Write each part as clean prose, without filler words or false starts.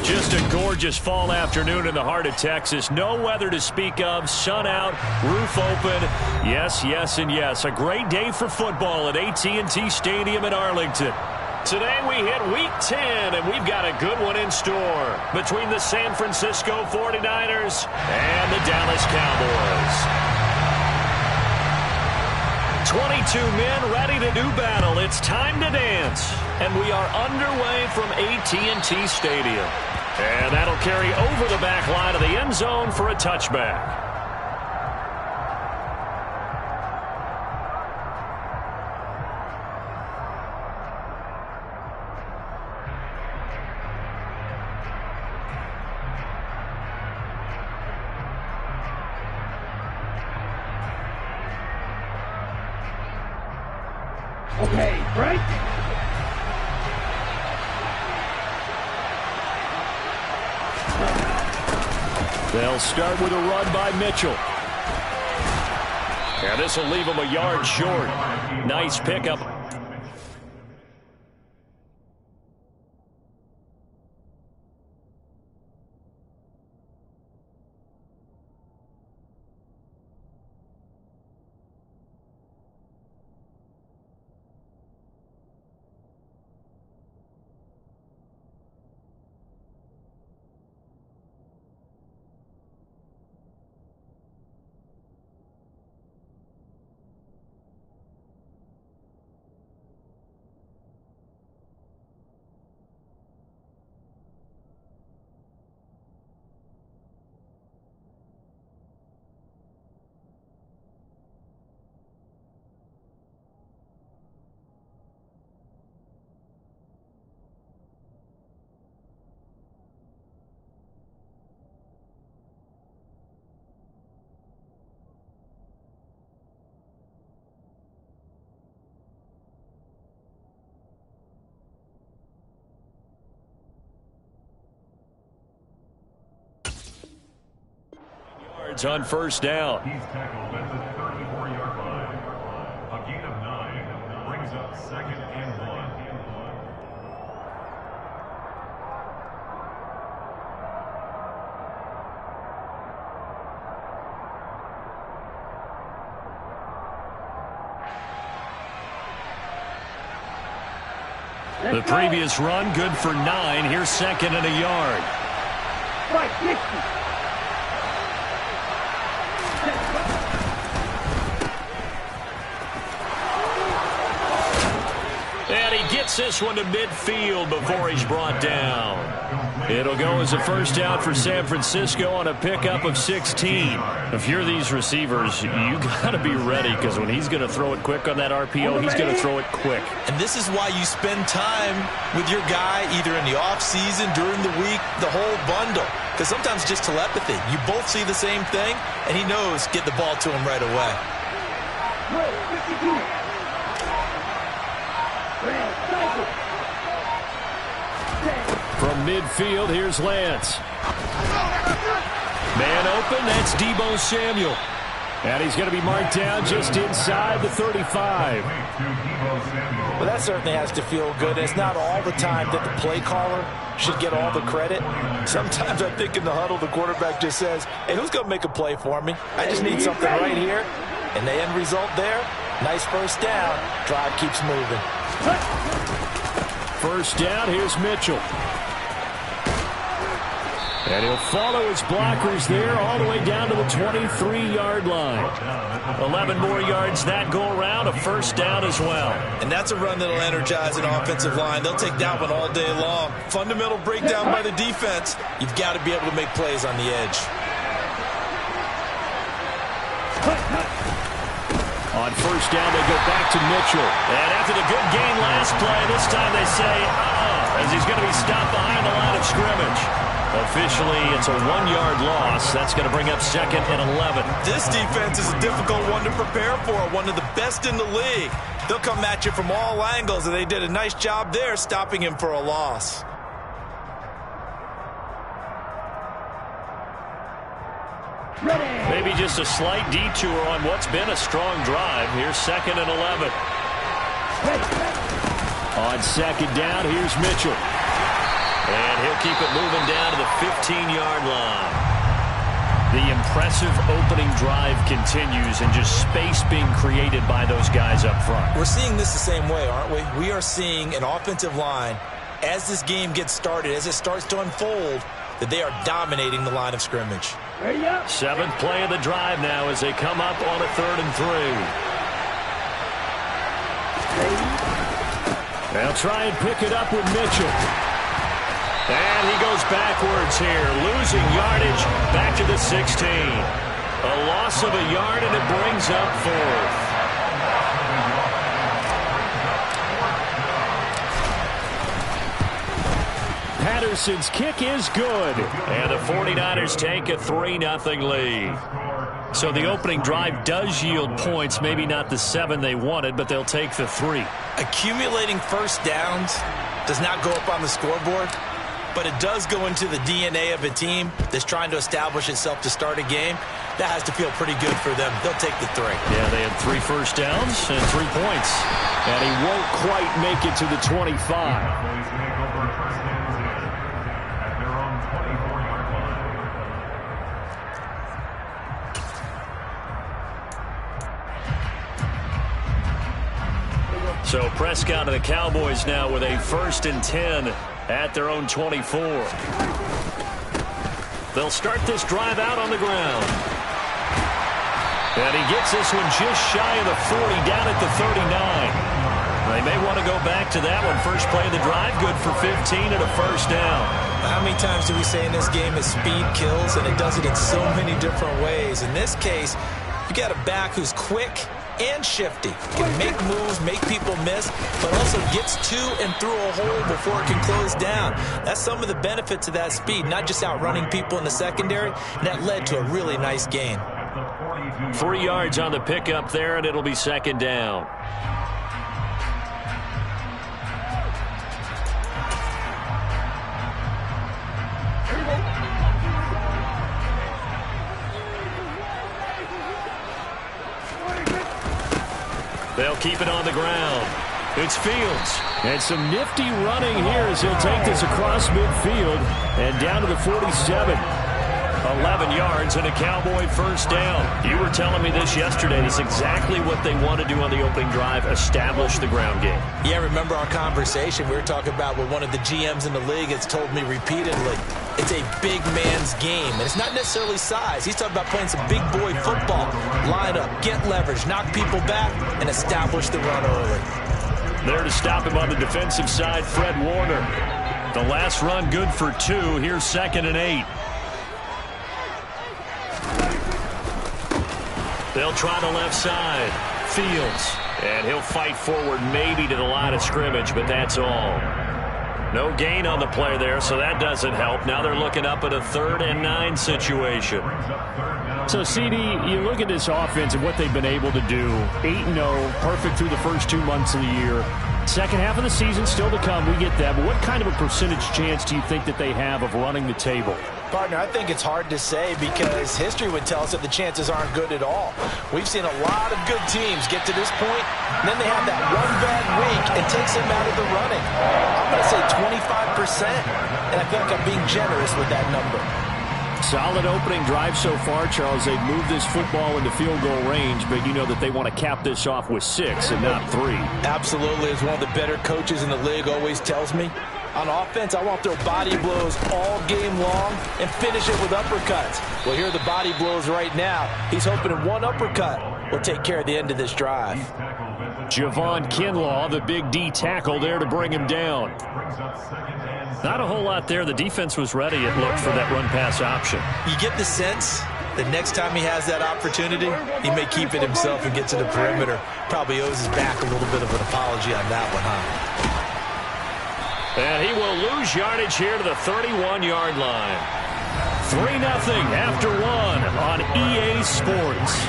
Just a gorgeous fall afternoon in the heart of Texas. No weather to speak of. Sun out, roof open. Yes, yes, and yes. A great day for football at AT&T Stadium in Arlington. Today we hit Week 10, and we've got a good one in store between the San Francisco 49ers and the Dallas Cowboys. 22 men ready to do battle. It's time to dance. And we are underway from AT&T Stadium. And that'll carry over the back line of the end zone for a touchback. Okay, right? They'll start with a run by Mitchell. And this will leave him a yard short. Nice pickup. On first down. He's tackled at the 34-yard line. A gain of 9 brings up 2nd and 1. The previous run good for 9. Here's 2nd and a yard. Right, 60. And he gets this one to midfield before he's brought down. It'll go as a first down for San Francisco on a pickup of 16. If you're these receivers, you got to be ready, because when he's going to throw it quick on that RPO, he's going to throw it quick. And this is why you spend time with your guy either in the offseason, during the week, the whole bundle. Because sometimes just telepathy. You both see the same thing, and he knows get the ball to him right away. From midfield, here's Lance. Man open, that's Deebo Samuel. And he's going to be marked down just inside the 35. Well, that certainly has to feel good. It's not all the time that the play caller should get all the credit. Sometimes I think in the huddle, the quarterback just says, hey, who's going to make a play for me? I just need something right here. And the end result there, nice first down. Drive keeps moving. First down, here's Mitchell. And he'll follow his blockers there all the way down to the 23-yard line. 11 more yards that go around, a first down as well. And that's a run that'll energize an offensive line. They'll take that one all day long. Fundamental breakdown by the defense. You've got to be able to make plays on the edge. On first down, they go back to Mitchell. And after the good gain last play, this time they say, as he's going to be stopped behind the line of scrimmage. Officially, it's a 1-yard loss. That's going to bring up 2nd and 11. This defense is a difficult one to prepare for, one of the best in the league. They'll come at you from all angles, and they did a nice job there stopping him for a loss. Maybe just a slight detour on what's been a strong drive. Here's 2nd and 11. On second down, here's Mitchell. And he'll keep it moving down to the 15-yard line. The impressive opening drive continues and just space being created by those guys up front. We're seeing this the same way, aren't we? We are seeing an offensive line, as this game gets started, as it starts to unfold, that they are dominating the line of scrimmage. Seventh play of the drive now as they come up on a 3rd and 3. They'll try and pick it up with Mitchell. And he goes backwards here, losing yardage back to the 16. A loss of a yard, and it brings up 4th. Patterson's kick is good. And the 49ers take a 3-0 lead. So the opening drive does yield points, maybe not the 7 they wanted, but they'll take the 3. Accumulating first downs does not go up on the scoreboard, but it does go into the DNA of a team that's trying to establish itself to start a game. That has to feel pretty good for them. They'll take the 3. Yeah, they had 3 first downs and 3 points. And he won't quite make it to the 25. So Prescott and the Cowboys now with a 1st and 10 at their own 24. They'll start this drive out on the ground. And he gets this one just shy of the 40, down at the 39. They may want to go back to that one. First play of the drive, good for 15 and a 1st down. How many times do we say in this game that speed kills, and it does it in so many different ways? In this case, you got a back who's quick and shifty, can make moves, make people miss, but also gets to and through a hole before it can close down. That's some of the benefits of that speed, not just outrunning people in the secondary, and that led to a really nice gain. 3 yards on the pickup there, and it'll be 2nd down. They'll keep it on the ground. It's Fields. And some nifty running here as he'll take this across midfield and down to the 47. 11 yards and a Cowboy 1st down. You were telling me this yesterday. It's exactly what they want to do on the opening drive, establish the ground game. Yeah, remember our conversation. We were talking about what one of the GMs in the league has told me repeatedly. It's a big man's game, and it's not necessarily size. He's talking about playing some big boy football. Line up, get leverage, knock people back, and establish the run early. There to stop him on the defensive side, Fred Warner. The last run good for 2. Here's 2nd and 8. They'll try the left side. Fields. And he'll fight forward maybe to the line of scrimmage, but that's all. No gain on the play there, so that doesn't help. Now they're looking up at a 3rd and 9 situation. So, CD, you look at this offense and what they've been able to do. 8-0, perfect through the first 2 months of the year. Second half of the season still to come, we get that. But what kind of a percentage chance do you think that they have of running the table? Partner, I think it's hard to say because history would tell us that the chances aren't good at all. We've seen a lot of good teams get to this point, and then they have that one bad week and takes them out of the running. I'm going to say 25%, and I feel like I'm being generous with that number. Solid opening drive so far, Charles. They've moved this football into field goal range, but you know that they want to cap this off with 6 and not 3. Absolutely. As one of the better coaches in the league always tells me, on offense, I want to throw body blows all game long and finish it with uppercuts. Well, here are the body blows right now. He's hoping one uppercut will take care of the end of this drive. Javon Kinlaw, the big D tackle there to bring him down. Not a whole lot there. The defense was ready, it looked, for that run-pass option. You get the sense that next time he has that opportunity, he may keep it himself and get to the perimeter. Probably owes his back a little bit of an apology on that one, huh? And he will lose yardage here to the 31-yard line. 3-0 after 1 on EA Sports.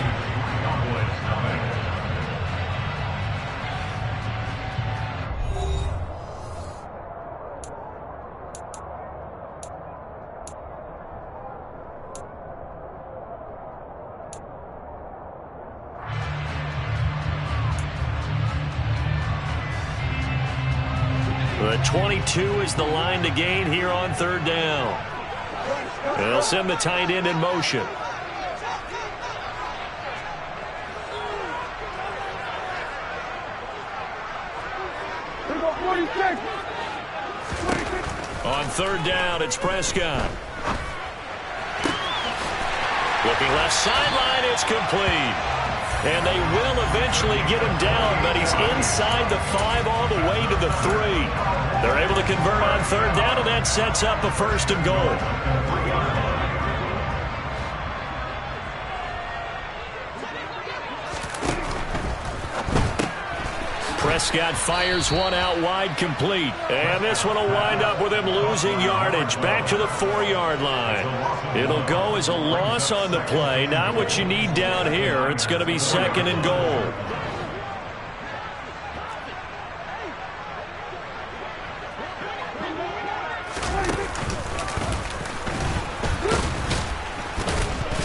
The 22 is the line to gain here on third down. They'll send the tight end in motion. On third down, it's Prescott. Looking left sideline, it's complete. And they will eventually get him down, but he's inside the 5 all the way to the 3. They're able to convert on third down, and that sets up a 1st and goal. Prescott fires one out wide, complete. And this one will wind up with him losing yardage back to the 4-yard line. It'll go as a loss on the play. Not what you need down here. It's going to be 2nd and goal.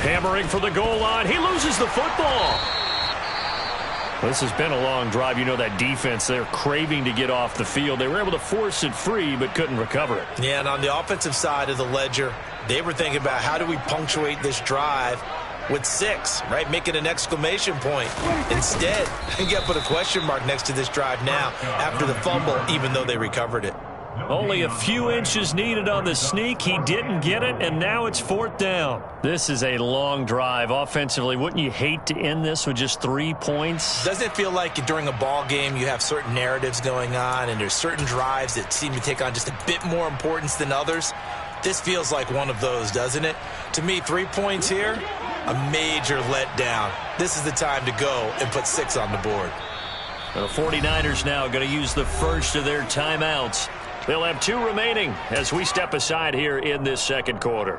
Hammering for the goal line. He loses the football. This has been a long drive. You know that defense, they're craving to get off the field. They were able to force it free but couldn't recover it. Yeah, and on the offensive side of the ledger, they were thinking about how do we punctuate this drive with 6, right? Make it an exclamation point. Instead, you got to put a question mark next to this drive now after the fumble, even though they recovered it. Only a few inches needed on the sneak. He didn't get it, and now it's 4th down. This is a long drive. Offensively, wouldn't you hate to end this with just 3 points? Doesn't it feel like during a ball game you have certain narratives going on, and there's certain drives that seem to take on just a bit more importance than others? This feels like one of those, doesn't it? To me, 3 points here, a major letdown. This is the time to go and put 6 on the board. The 49ers now going to use the first of their timeouts. They'll have 2 remaining as we step aside here in this second quarter.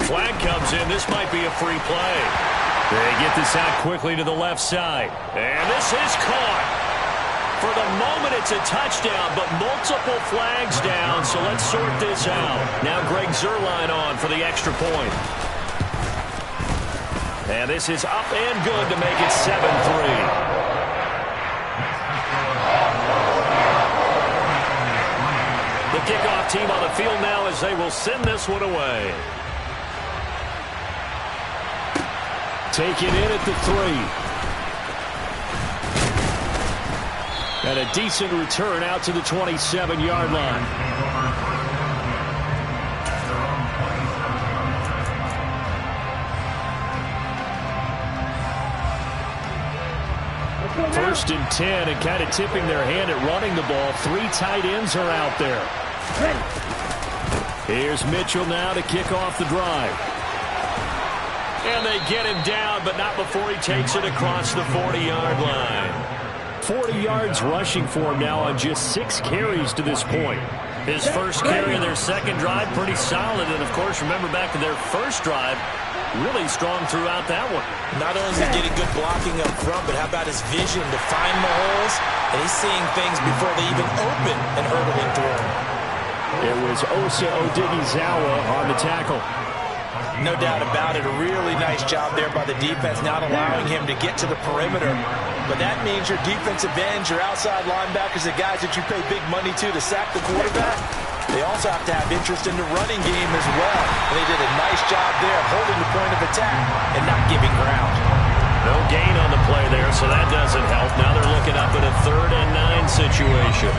Flag comes in. This might be a free play. They get this out quickly to the left side. And this is caught. For the moment, it's a touchdown, but multiple flags down, so let's sort this out. Now Greg Zuerlein on for the extra point. And this is up and good to make it 7-3. The kickoff team on the field now as they will send this one away. Take it in at the 3. And a decent return out to the 27-yard line. First and 10, and kind of tipping their hand at running the ball. 3 tight ends are out there. Here's Mitchell now to kick off the drive. And they get him down, but not before he takes it across the 40-yard line. 40 yards rushing for him now on just 6 carries to this point. His first carry of their second drive, pretty solid. And, of course, remember back to their first drive, really strong throughout that one. Not only is he getting good blocking up front, but how about his vision to find the holes? And he's seeing things before they even open and hurdling through them. It was Osa Odighizuwa on the tackle. No doubt about it. A really nice job there by the defense, not allowing him to get to the perimeter. But that means your defensive ends, your outside linebackers, the guys that you pay big money to sack the quarterback, they also have to have interest in the running game as well. And they did a nice job there holding the point of attack and not giving ground. No gain on the play there, so that doesn't help. Now they're looking up in a 3rd and 9 situation.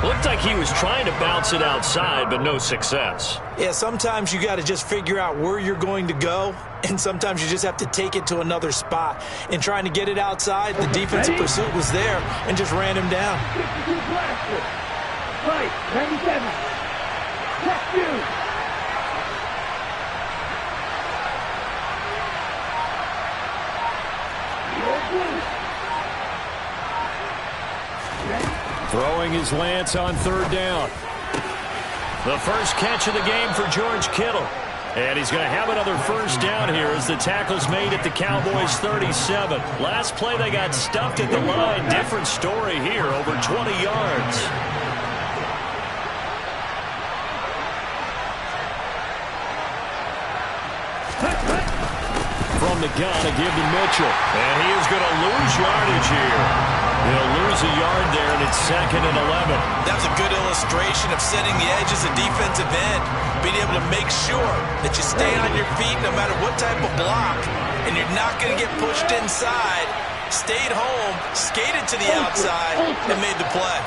Looked like he was trying to bounce it outside, but no success. Yeah, sometimes you got to just figure out where you're going to go, and sometimes you just have to take it to another spot. And trying to get it outside, the defensive pursuit was there and just ran him down. Right, 97. Check you. Throwing his Lance on 3rd down. The first catch of the game for George Kittle. And he's going to have another first down here as the tackle's made at the Cowboys' 37. Last play, they got stuffed at the line. Different story here, over 20 yards. From the gun, a give to Mitchell. And he is going to lose yardage here. He'll lose a yard there, and it's 2nd and 11. That was a good illustration of setting the edge as a defensive end, being able to make sure that you stay on your feet no matter what type of block, and you're not going to get pushed inside. Stayed home, skated to the outside, and made the play.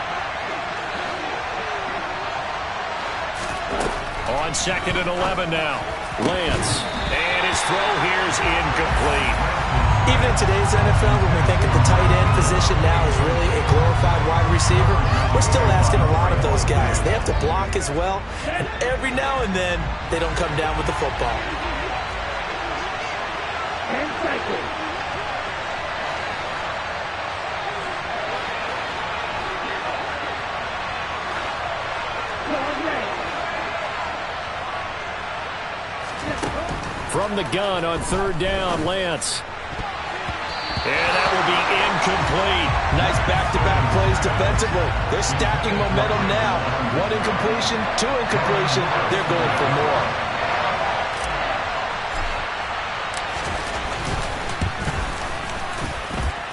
On 2nd and 11 now. Lance. And his throw here is incomplete. Even in today's NFL, when we think of the tight end position now as really a glorified wide receiver, we're still asking a lot of those guys. They have to block as well, and every now and then, they don't come down with the football. 10 seconds. From the gun on 3rd down, Lance. And that will be incomplete. Nice back-to-back plays defensively. They're stacking momentum now. 1 incompletion, 2 incompletion. They're going for more.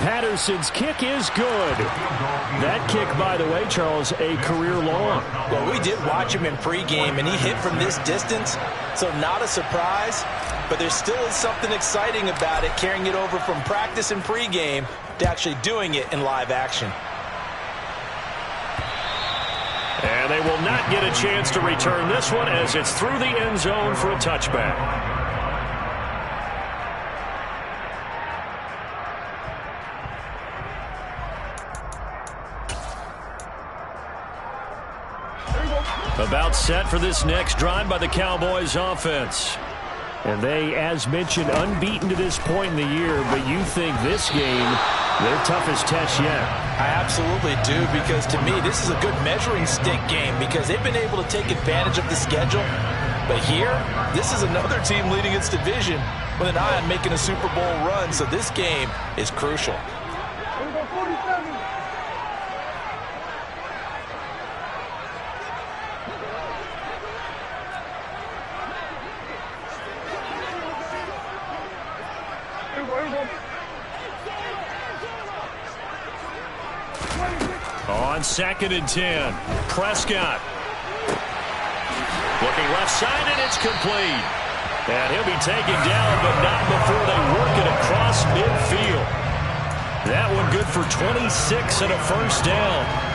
Patterson's kick is good. That kick, by the way, Charles, a career long. Well, we did watch him in pregame, and he hit from this distance, so not a surprise. But there still is something exciting about it, carrying it over from practice and pregame to actually doing it in live action. And they will not get a chance to return this one as it's through the end zone for a touchback. About set for this next drive by the Cowboys offense. And they, as mentioned, unbeaten to this point in the year, but you think this game, their toughest test yet. I absolutely do, because to me, this is a good measuring stick game because they've been able to take advantage of the schedule. But here, this is another team leading its division with an eye on making a Super Bowl run, so this game is crucial. On 2nd and 10, Prescott. Looking left side, and it's complete. And he'll be taken down, but not before they work it across midfield. That one good for 26 and a first down.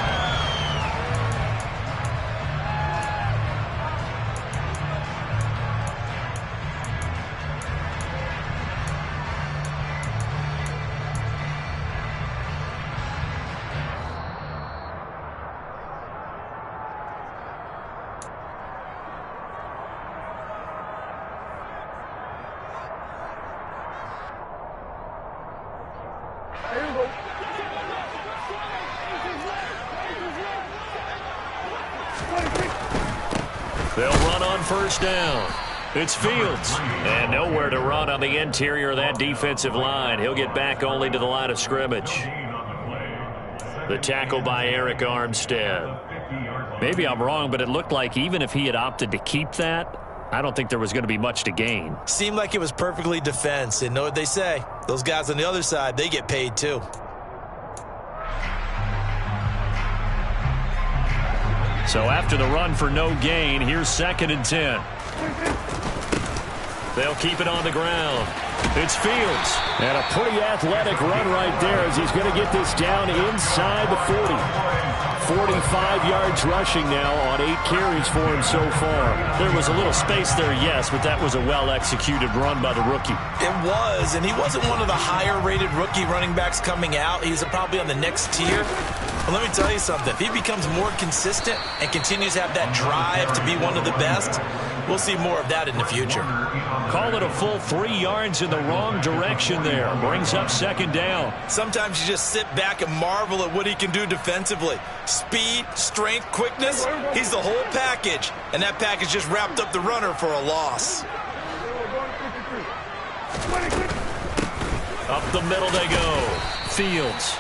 They'll run on first down. It's Fields. And nowhere to run on the interior of that defensive line. He'll get back only to the line of scrimmage. The tackle by Eric Armstead. Maybe I'm wrong, but it looked like even if he had opted to keep that, I don't think there was going to be much to gain. Seemed like it was perfectly defense. And know what they say? Those guys on the other side, they get paid too. So after the run for no gain, here's 2nd and 10. They'll keep it on the ground. It's Fields. And a pretty athletic run right there as he's going to get this down inside the 40. 45 yards rushing now on 8 carries for him so far. There was a little space there, yes, but that was a well-executed run by the rookie. It was, and he wasn't one of the higher-rated rookie running backs coming out. He's probably on the next tier. But let me tell you something. If he becomes more consistent and continues to have that drive to be one of the best, we'll see more of that in the future. Call it a full 3 yards in the wrong direction there. Brings up 2nd down. Sometimes you just sit back and marvel at what he can do defensively. Speed, strength, quickness, he's the whole package. And that package just wrapped up the runner for a loss. Up the middle they go. Fields.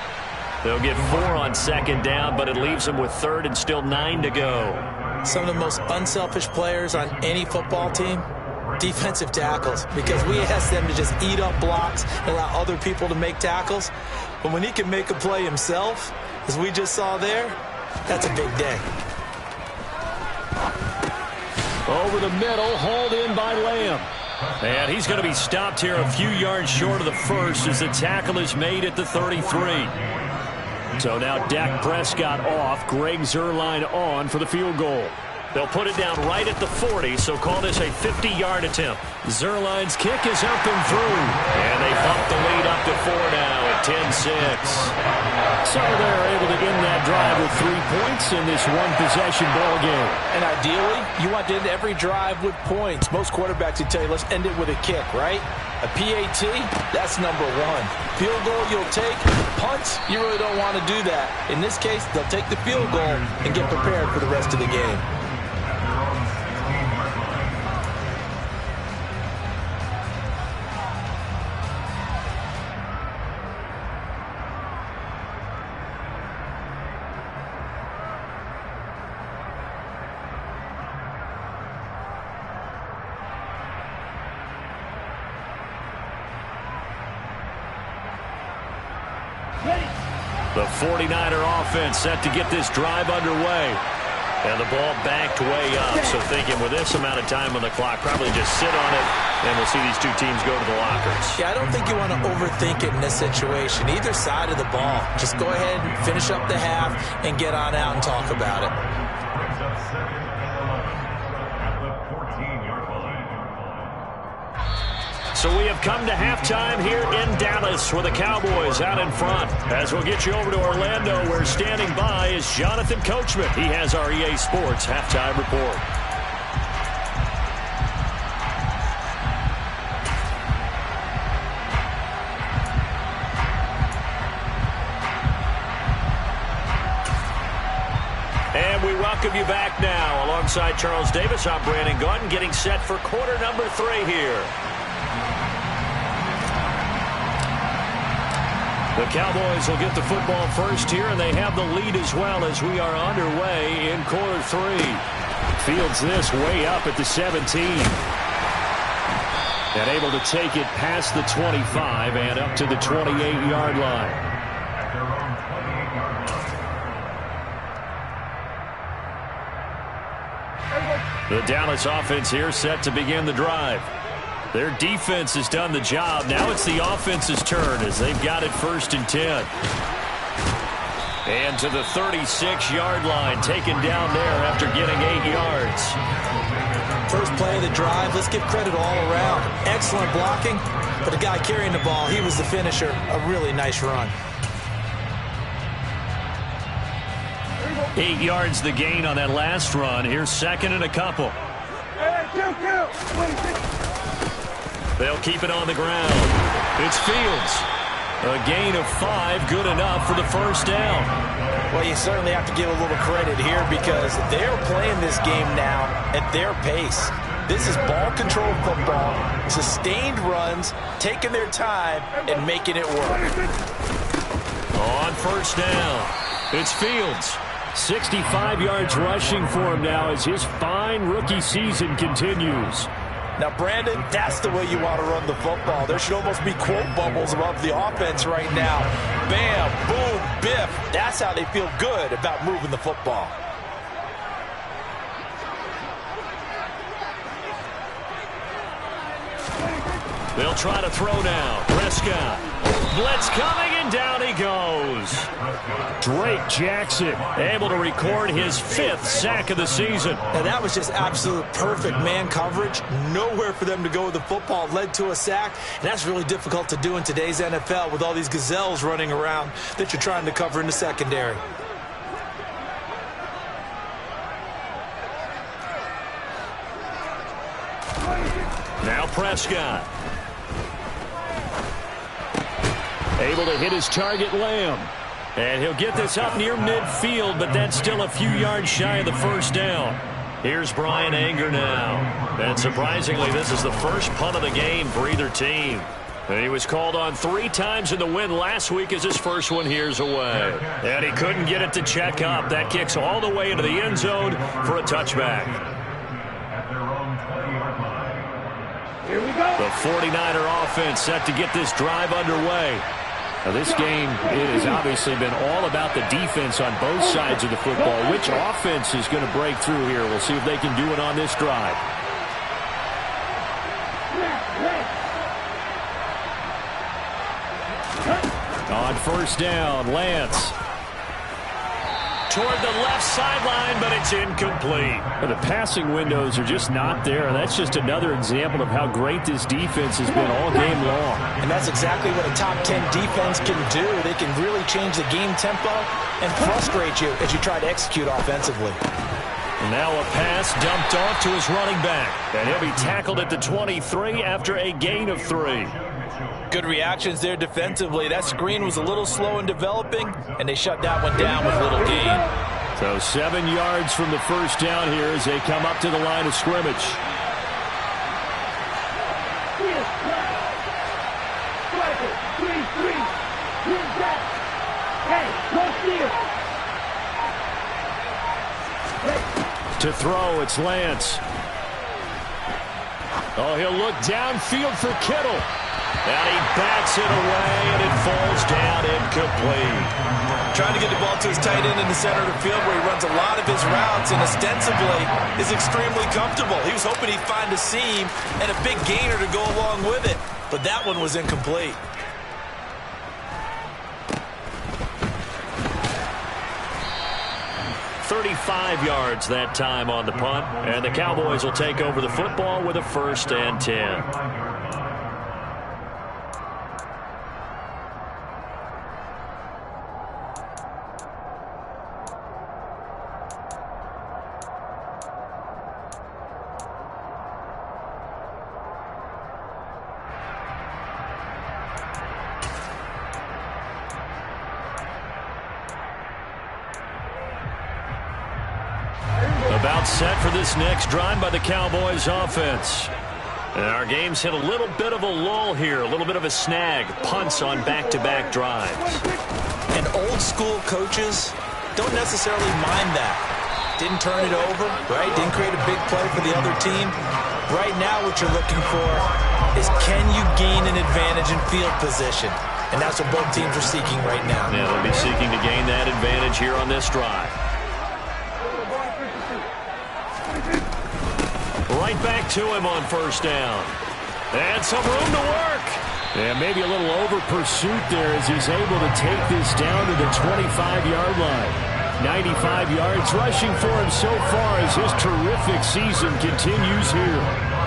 They'll get 4 on second down, but it leaves them with third and still 9 to go. Some of the most unselfish players on any football team, defensive tackles, because we ask them to just eat up blocks and allow other people to make tackles. But when he can make a play himself, as we just saw there, that's a big day. Over the middle, hauled in by Lamb. And he's going to be stopped here a few yards short of the first as the tackle is made at the 33. So now Dak Prescott off, Greg Zuerlein on for the field goal. They'll put it down right at the 40, so call this a 50-yard attempt. Zuerlein's kick is up and through. And they bump the lead up to 4 now at 10-6. So they're able to end that drive with 3 points in this one-possession ball game. And ideally, you want to end every drive with points. Most quarterbacks would tell you, let's end it with a kick, right? A PAT, that's number 1. Field goal you'll take. Punts, you really don't want to do that. In this case, they'll take the field goal and get prepared for the rest of the game. The 49er offense set to get this drive underway. And the ball backed way up. So thinking with this amount of time on the clock, probably just sit on it, and we'll see these two teams go to the lockers. Yeah, I don't think you want to overthink it in this situation. Either side of the ball. Just go ahead and finish up the half and get on out and talk about it. Brings up 2nd and 11 at the 14-yard line. So we have come to halftime here in Dallas with the Cowboys out in front. As we'll get you over to Orlando, where standing by is Jonathan Coachman. He has our EA Sports halftime report. And we welcome you back now. Alongside Charles Davis, I'm Brandon Gaudin, getting set for quarter number 3 here. The Cowboys will get the football first here, and they have the lead as well as we are underway in quarter 3. Fields this way up at the 17. And able to take it past the 25 and up to the 28-yard line. At their own 28-yard line. The Dallas offense here set to begin the drive. Their defense has done the job. Now it's the offense's turn as they've got it 1st and 10. And to the 36-yard line, taken down there after getting 8 yards. First play of the drive, let's give credit all around. Excellent blocking, but the guy carrying the ball, he was the finisher. A really nice run. 8 yards the gain on that last run. Here's 2nd and a couple. They'll keep it on the ground. It's Fields. A gain of 5, good enough for the first down. Well, you certainly have to give a little credit here because they're playing this game now at their pace. This is ball control football, sustained runs, taking their time, and making it work. On first down, it's Fields. 65 yards rushing for him now as his fine rookie season continues. Now, Brandon, that's the way you want to run the football. There should almost be quote bubbles above the offense right now. Bam, boom, biff. That's how they feel good about moving the football. They'll try to throw now. Prescott. Blitz coming, and down he goes. Drake Jackson able to record his 5th sack of the season. Now, that was just absolute perfect man coverage. Nowhere for them to go with the football. Led to a sack, and that's really difficult to do in today's NFL with all these gazelles running around that you're trying to cover in the secondary. Now Prescott. Able to hit his target, Lamb. And he'll get this up near midfield, but that's still a few yards shy of the first down. Here's Brian Anger now. And surprisingly, this is the first punt of the game for either team. He was called on 3 times in the win last week as his first one here's away. And he couldn't get it to check up. That kicks all the way into the end zone for a touchback. At their own 20-yard line. Here we go. The 49er offense set to get this drive underway. Now, this game, it has obviously been all about the defense on both sides of the football. Which offense is going to break through here? We'll see if they can do it on this drive. On first down, Lance. Toward the left sideline, but it's incomplete. The passing windows are just not there. That's just another example of how great this defense has been all game long. And that's exactly what a top 10 defense can do. They can really change the game tempo and frustrate you as you try to execute offensively. Now a pass dumped off to his running back. And he'll be tackled at the 23 after a gain of 3. Good reactions there defensively. That screen was a little slow in developing, and they shut that one down with little gain. So 7 yards from the first down here as they come up to the line of scrimmage. To throw, it's Lance. Oh, he'll look downfield for Kittle. And he bats it away, and it falls down incomplete. Trying to get the ball to his tight end in the center of the field where he runs a lot of his routes and ostensibly is extremely comfortable. He was hoping he'd find a seam and a big gainer to go along with it, but that one was incomplete. .35 yards that time on the punt, and the Cowboys will take over the football with a 1st and 10. About set for this next drive by the Cowboys offense. And our game's hit a little bit of a lull here, a little bit of a snag. Punts on back-to-back drives. And old school coaches don't necessarily mind that. Didn't turn it over, right? Didn't create a big play for the other team. Right now what you're looking for is can you gain an advantage in field position? And that's what both teams are seeking right now. Yeah, they'll be seeking to gain that advantage here on this drive. Right back to him on first down. And some room to work. And maybe a little over pursuit there as he's able to take this down to the 25-yard line. 95 yards rushing for him so far as his terrific season continues here.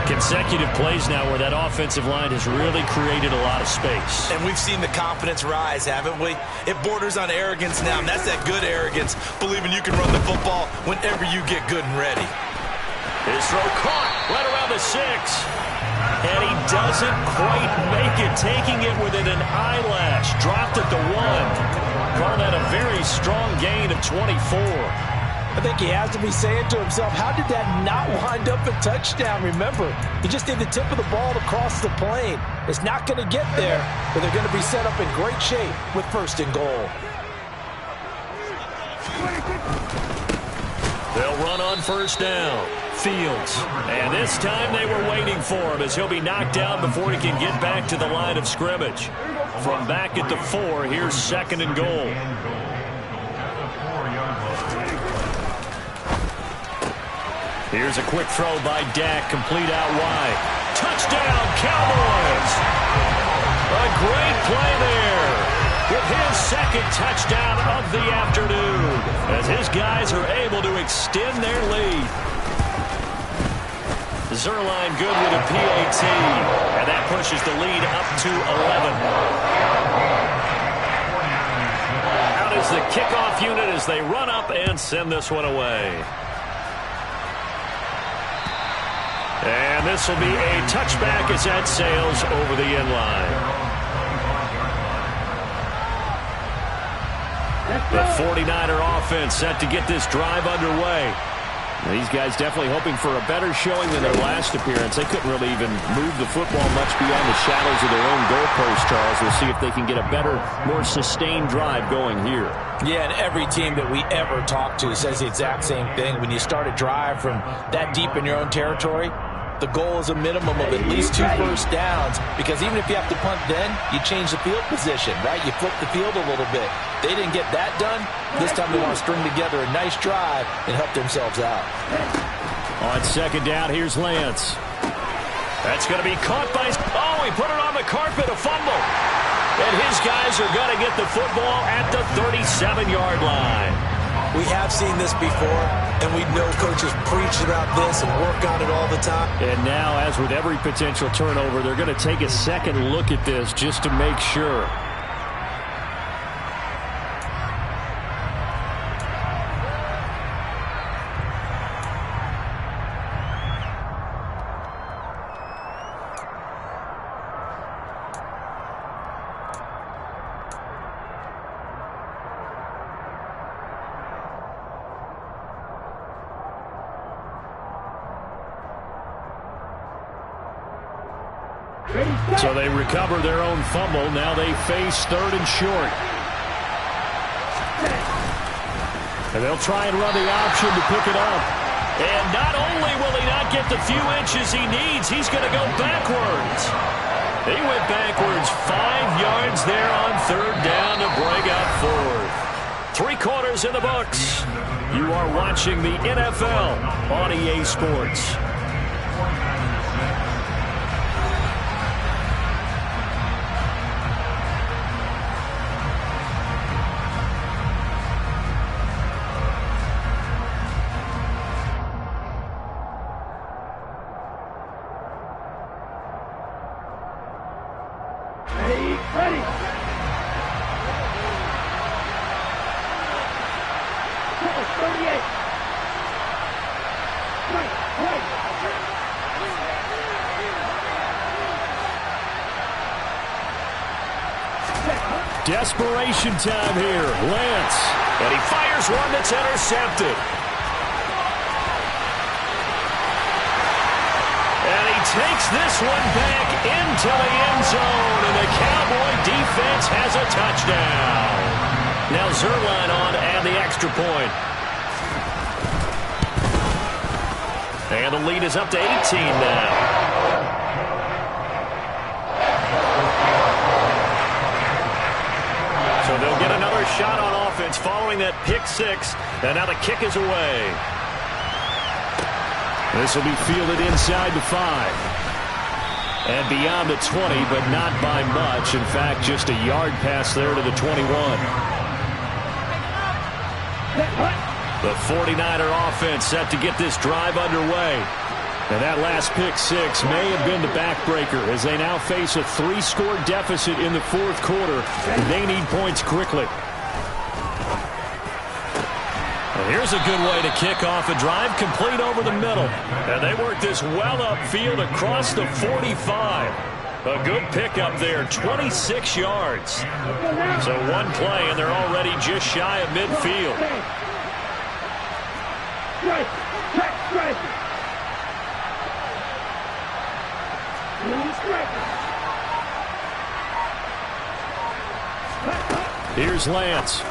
Consecutive plays now where that offensive line has really created a lot of space. And we've seen the confidence rise, haven't we? It borders on arrogance now, and that's that good arrogance, believing you can run the football whenever you get good and ready. His throw caught right around the 6. And he doesn't quite make it, taking it within an eyelash. Dropped at the 1. Call that a very strong gain of 24. I think he has to be saying to himself, how did that not wind up a touchdown? Remember, you just need the tip of the ball to cross the plane. It's not going to get there, but they're going to be set up in great shape with 1st and goal. They'll run on first down. Fields. And this time they were waiting for him as he'll be knocked down before he can get back to the line of scrimmage. From back at the 4, here's 2nd and goal. Here's a quick throw by Dak, complete out wide. Touchdown, Cowboys! A great play there with his 2nd touchdown of the afternoon as his guys are able to extend their lead. Zerline good with a PAT, and that pushes the lead up to 11. Out is the kickoff unit as they run up and send this one away. And this will be a touchback as that sails over the end line. The 49er offense set to get this drive underway. These guys definitely hoping for a better showing than their last appearance. They couldn't really even move the football much beyond the shadows of their own goalpost, Charles. We'll see if they can get a better, more sustained drive going here. Yeah, and every team that we ever talk to says the exact same thing. When you start a drive from that deep in your own territory, the goal is a minimum of at least 2 first downs, because even if you have to punt then, you change the field position, right? You flip the field a little bit. They didn't get that done. This time they want to string together a nice drive and help themselves out. On second down, here's Lance. That's going to be caught by... Oh, he put it on the carpet, a fumble. And his guys are going to get the football at the 37-yard line. We have seen this before, and we know coaches preach about this and work on it all the time. And now, as with every potential turnover, they're going to take a second look at this just to make sure. So they recover their own fumble. Now they face 3rd and short. And they'll try and run the option to pick it up. And not only will he not get the few inches he needs, he's going to go backwards. He went backwards 5 yards there on 3rd down to bring up 4th. 3 quarters in the books. You are watching the NFL on EA Sports. Desperation time here. Lance. And he fires one that's intercepted. And he takes this one back into the end zone. And the Cowboy defense has a touchdown. Now Zerline on and the extra point. And the lead is up to 18 now. So they'll get another shot on offense following that pick 6. And now the kick is away. This will be fielded inside the 5. And beyond the 20, but not by much. In fact, just a yard pass there to the 21. The 49er offense set to get this drive underway. And that last pick 6 may have been the backbreaker as they now face a 3-score deficit in the 4th quarter. And they need points quickly. And here's a good way to kick off a drive, complete over the middle. And they work this well upfield across the 45. A good pickup there, 26 yards. So one play, and they're already just shy of midfield. Here's Lance.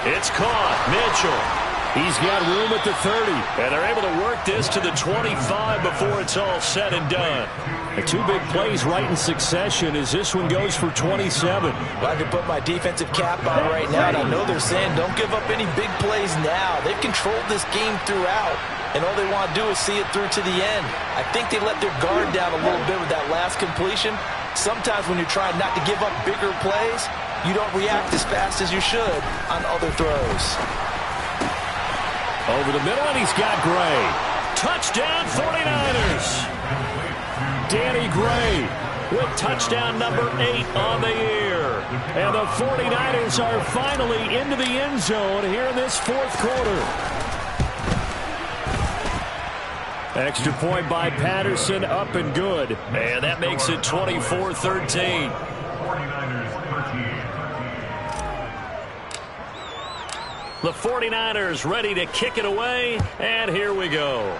It's caught. Mitchell. He's got room at the 30. And they're able to work this to the 25 before it's all said and done. The 2 big plays right in succession as this one goes for 27. Well, I can put my defensive cap on right now, and I know they're saying don't give up any big plays now. They've controlled this game throughout, and all they want to do is see it through to the end. I think they let their guard down a little bit with that last completion. Sometimes when you're trying not to give up bigger plays, you don't react as fast as you should on other throws. Over the middle, and he's got Gray. Touchdown, 49ers. Danny Gray with touchdown number 8 on the year. And the 49ers are finally into the end zone here in this 4th quarter. Extra point by Patterson, up and good. And that makes it 24-13. 49ers 13. The 49ers ready to kick it away, and here we go.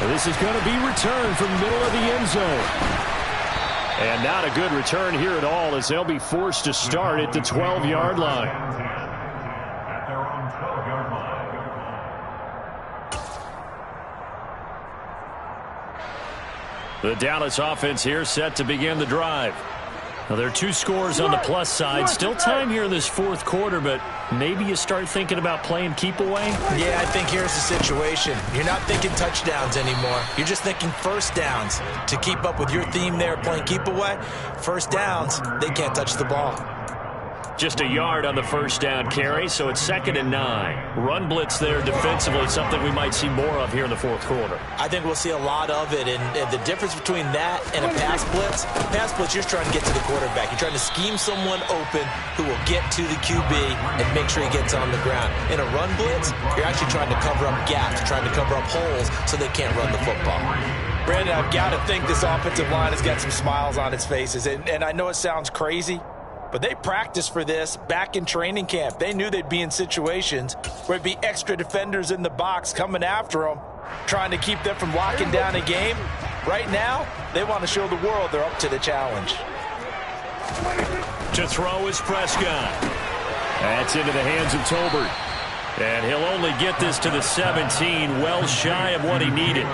This is going to be returned from the middle of the end zone. And not a good return here at all, as they'll be forced to start at the 12-yard line. At their own 12-yard line. The Dallas offense here set to begin the drive. Now, there are 2 scores on the plus side. Still time here in this fourth quarter, but maybe you start thinking about playing keep away? Yeah, I think here's the situation. You're not thinking touchdowns anymore. You're just thinking first downs. To keep up with your theme there, playing keep away, first downs, they can't touch the ball. Just a yard on the first down carry, so it's 2nd and 9. Run blitz there defensively, something we might see more of here in the fourth quarter. I think we'll see a lot of it, and the difference between that and a pass blitz, you're just trying to get to the quarterback. You're trying to scheme someone open who will get to the QB and make sure he gets on the ground. In a run blitz, you're actually trying to cover up gaps, trying to cover up holes so they can't run the football. Brandon, I've got to think this offensive line has got some smiles on its faces, and I know it sounds crazy, but they practiced for this back in training camp. They knew they'd be in situations where it'd be extra defenders in the box coming after them, trying to keep them from locking down a game. Right now, they want to show the world they're up to the challenge. To throw is Prescott. That's into the hands of Tolbert. And he'll only get this to the 17, well shy of what he needed.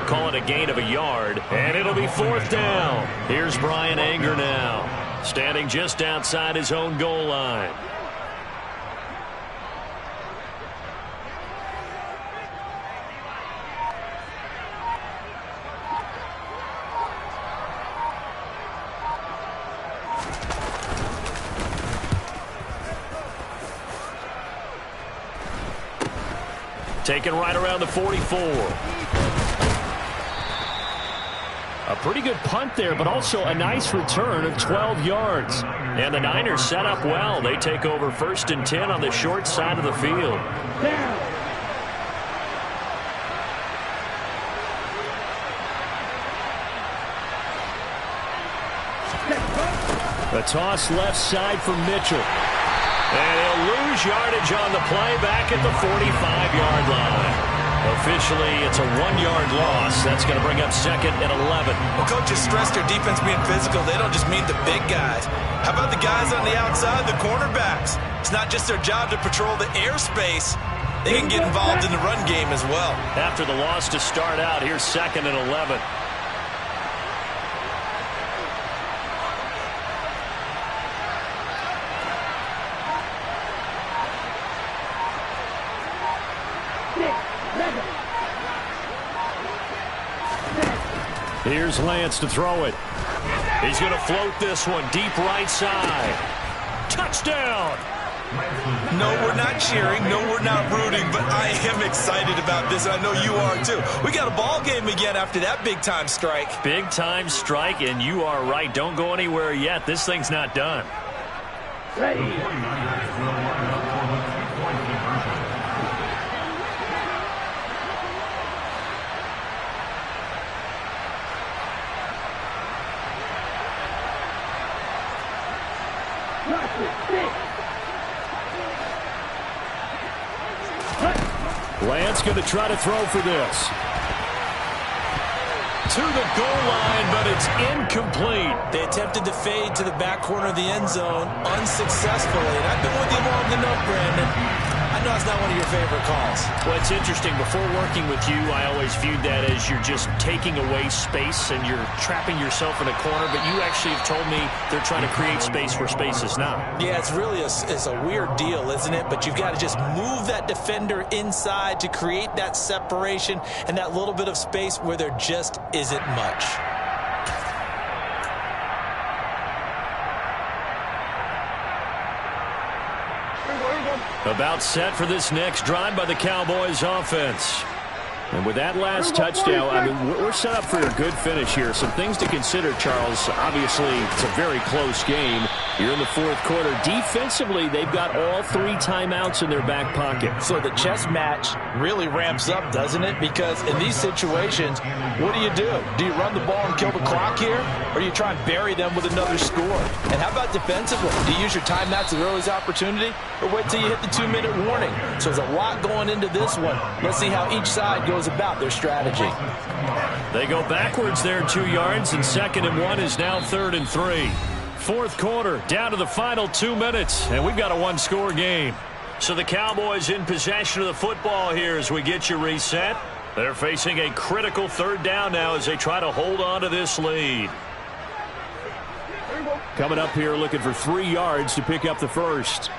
Call it a gain of a yard, and it'll be 4th down. Here's Brian Anger now, standing just outside his own goal line. Taken right around the 44. A pretty good punt there, but also a nice return of 12 yards. And the Niners set up well. They take over 1st and 10 on the short side of the field. The toss left side for Mitchell. And he'll lose yardage on the play back at the 45-yard line. Officially, it's a 1-yard loss. That's going to bring up 2nd and 11. Well, coaches stress their defense being physical. They don't just mean the big guys. How about the guys on the outside, the cornerbacks? It's not just their job to patrol the airspace. They can get involved in the run game as well. After the loss to start out, here's 2nd and 11. Here's Lance to throw it. He's going to float this one deep right side. Touchdown! No, we're not cheering. No, we're not rooting, but I am excited about this, and I know you are too. We got a ball game again after that big-time strike. Big-time strike, and you are right. Don't go anywhere yet. This thing's not done. Ready. The 49ers will line up for the 2-point conversion. Lance going to try to throw for this. To the goal line, but it's incomplete. They attempted to fade to the back corner of the end zone unsuccessfully, and I've been with you long enough, Brandon. I know it's not one of your favorite calls. Well, it's interesting. Before working with you, I always viewed that as you're just taking away space and you're trapping yourself in a corner, but you actually have told me they're trying to create space where space is not. Yeah, it's really it's a weird deal, isn't it? But you've got to just move that defender inside to create that separation and that little bit of space where there just isn't much. About set for this next drive by the Cowboys offense. And with that last touchdown, I mean, we're set up for a good finish here. Some things to consider, Charles. Obviously, it's a very close game. Here in the fourth quarter, defensively, they've got all 3 timeouts in their back pocket. So the chess match really ramps up, doesn't it? Because in these situations, what do? Do you run the ball and kill the clock here? Or do you try and bury them with another score? And how about defensively? Do you use your timeouts at the earliest opportunity? Or wait till you hit the 2-minute warning? So there's a lot going into this one. Let's see how each side goes about their strategy. They go backwards there 2 yards, and 2nd and 1 is now 3rd and 3. Fourth quarter, down to the final 2 minutes, and we've got a 1-score game. So the Cowboys in possession of the football here as we get you reset. They're facing a critical 3rd down now as they try to hold on to this lead. Coming up here looking for 3 yards to pick up the first.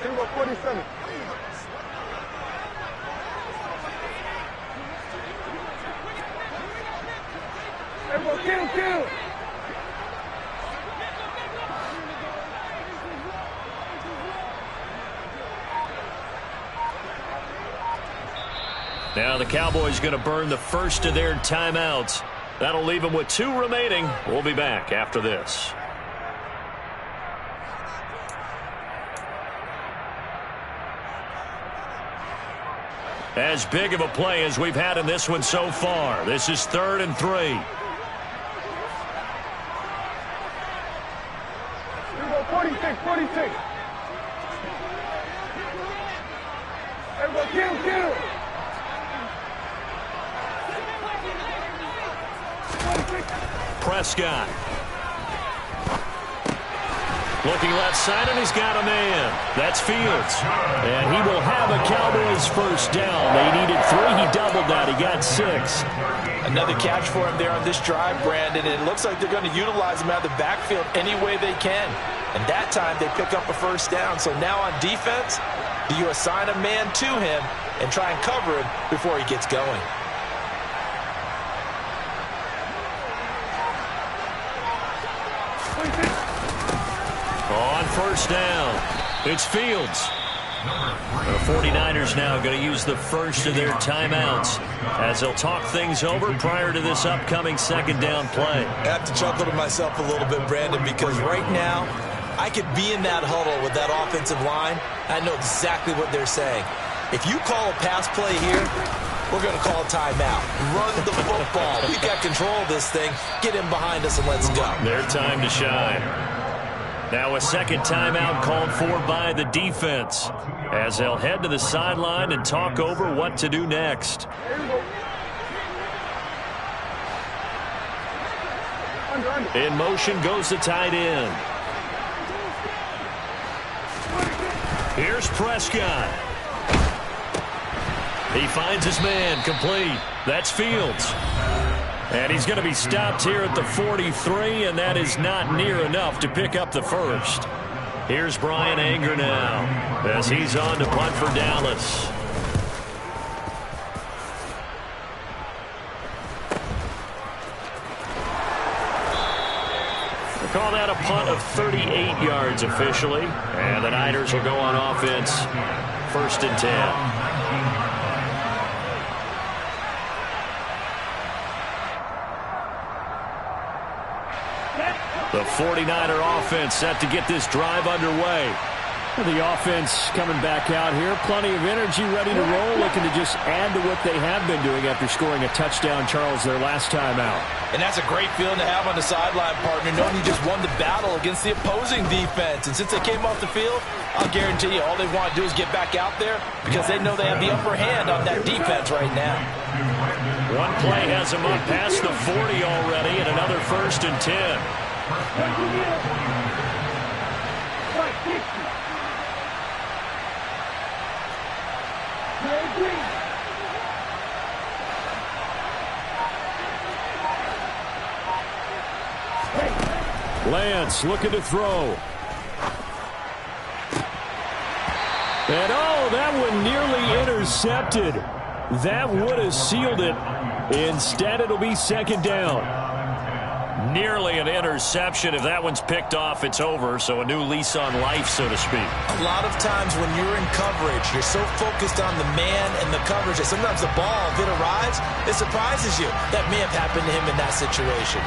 Here we go, 47. Kill. Now the Cowboys going to burn the first of their timeouts. That'll leave them with 2 remaining. We'll be back after this. As big of a play as we've had in this one so far. This is 3rd and 3. 46. Everybody kill. Prescott. Looking left side, and he's got a man. That's Fields. And he will have a Cowboys first down. They needed 3. He doubled that. He got 6. Another catch for him there on this drive, Brandon. It looks like they're going to utilize him out of the backfield any way they can. And that time they pick up a first down. So now on defense, do you assign a man to him and try and cover him before he gets going? On first down, it's Fields. The 49ers now going to use the first of their timeouts as they'll talk things over prior to this upcoming 2nd down play. I have to chuckle to myself a little bit, Brandon, because right now I could be in that huddle with that offensive line. I know exactly what they're saying. If you call a pass play here, we're going to call a timeout. Run the football. We've got control of this thing. Get in behind us and let's go. Their time to shine. Now a 2nd timeout called for by the defense as they'll head to the sideline and talk over what to do next. In motion goes the tight end. Here's Prescott. He finds his man complete. That's Fields. And he's going to be stopped here at the 43, and that is not near enough to pick up the first. Here's Brian Anger now as he's on to punt for Dallas. We'll call that a punt of 38 yards officially, and the Niners will go on offense 1st and 10. The 49er offense set to get this drive underway. The offense coming back out here. Plenty of energy, ready to roll, looking to just add to what they have been doing after scoring a touchdown, Charles, their last time out. And that's a great feeling to have on the sideline, partner, knowing you just won the battle against the opposing defense. And since they came off the field, I'll guarantee you all they want to do is get back out there because they know they have the upper hand on that defense right now. One play has them up past the 40 already, and another 1st and 10. Lance looking to throw. And oh, that one nearly intercepted. That would have sealed it. Instead, it'll be 2nd down. Nearly an interception. If that one's picked off, it's over. So a new lease on life, so to speak. A lot of times when you're in coverage, you're so focused on the man and the coverage that sometimes the ball, if it arrives, it surprises you. That may have happened to him in that situation.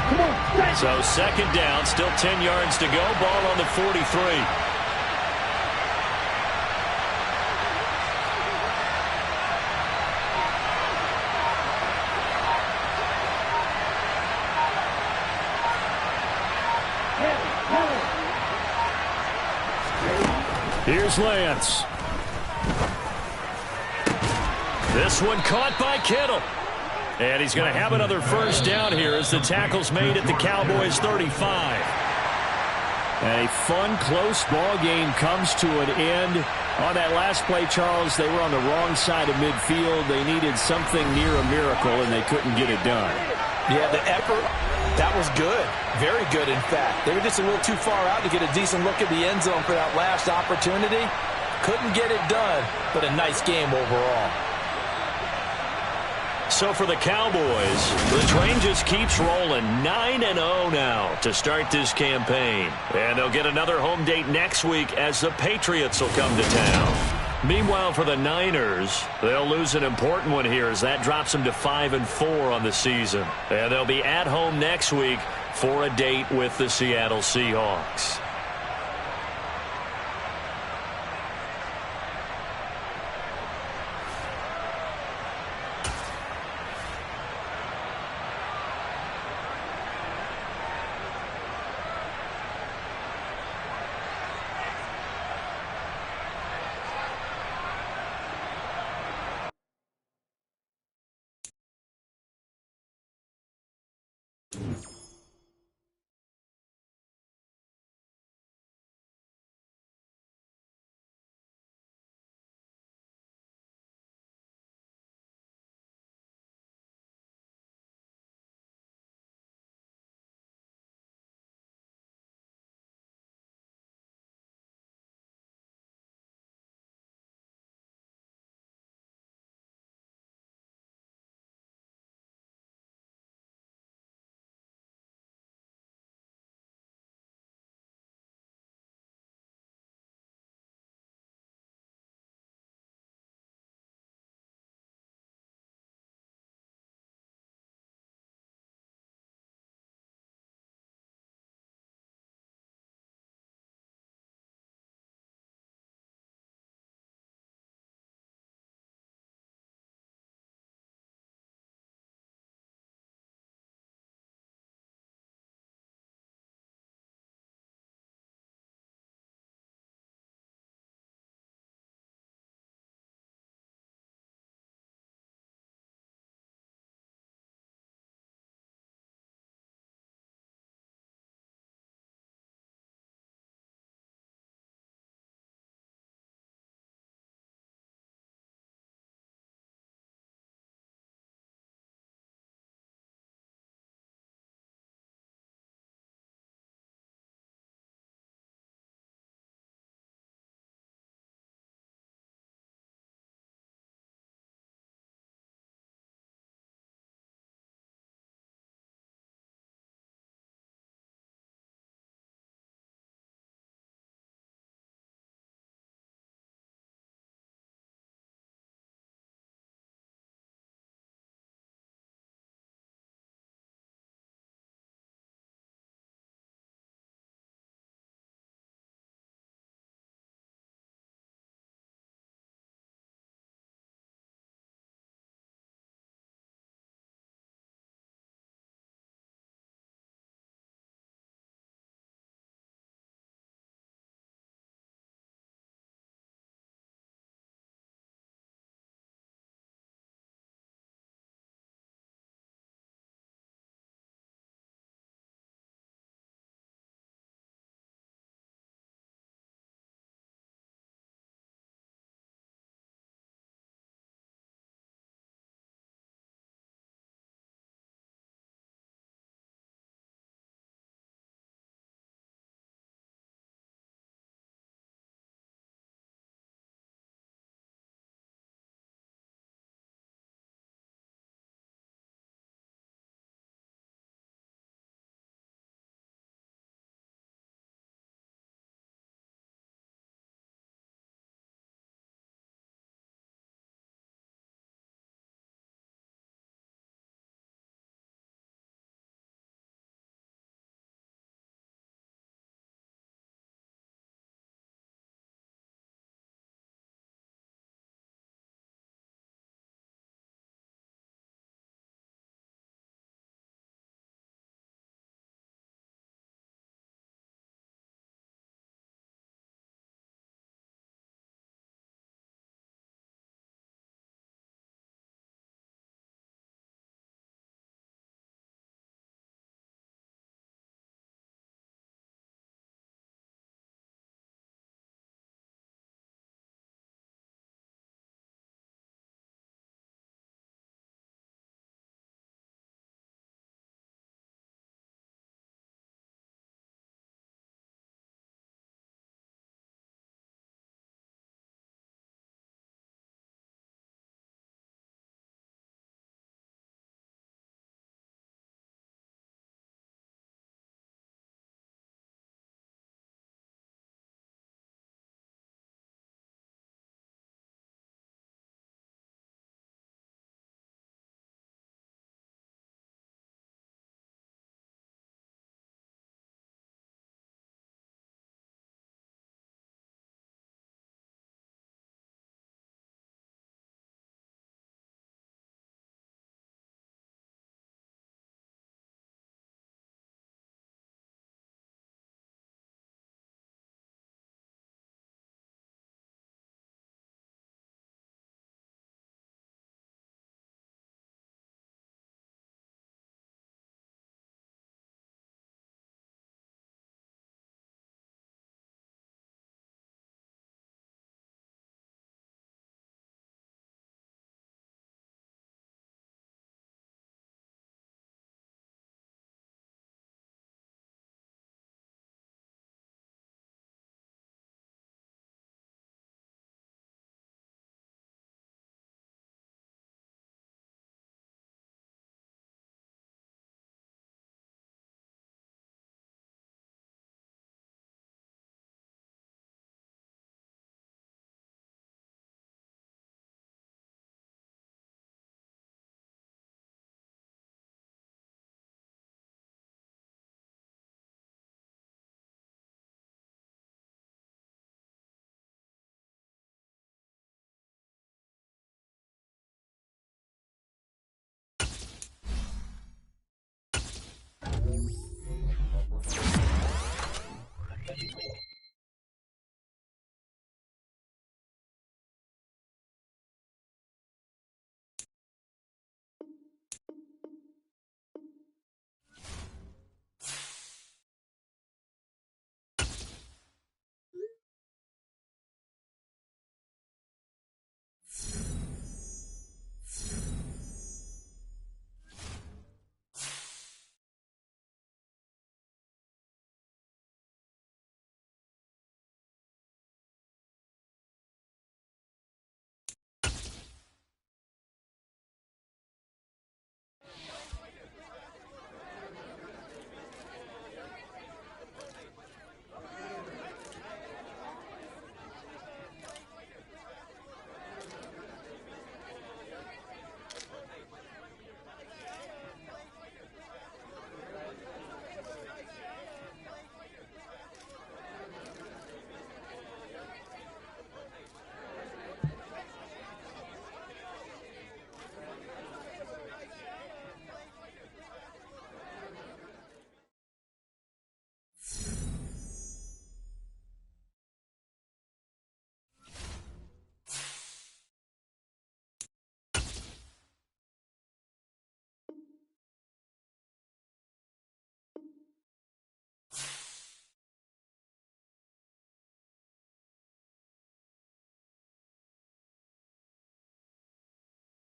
So second down, still 10 yards to go. Ball on the 43. Here's Lance. This one caught by Kittle. And he's going to have another first down here as the tackle's made at the Cowboys' 35. And a fun, close ball game comes to an end. On that last play, Charles, they were on the wrong side of midfield. They needed something near a miracle, and they couldn't get it done. Yeah, the effort, that was good. Very good, in fact. They were just a little too far out to get a decent look at the end zone for that last opportunity. Couldn't get it done, but a nice game overall. So for the Cowboys, the train just keeps rolling. 9-0 now to start this campaign. And they'll get another home date next week as the Patriots will come to town. Meanwhile, for the Niners, they'll lose an important one here as that drops them to 5-4 on the season. And they'll be at home next week for a date with the Seattle Seahawks.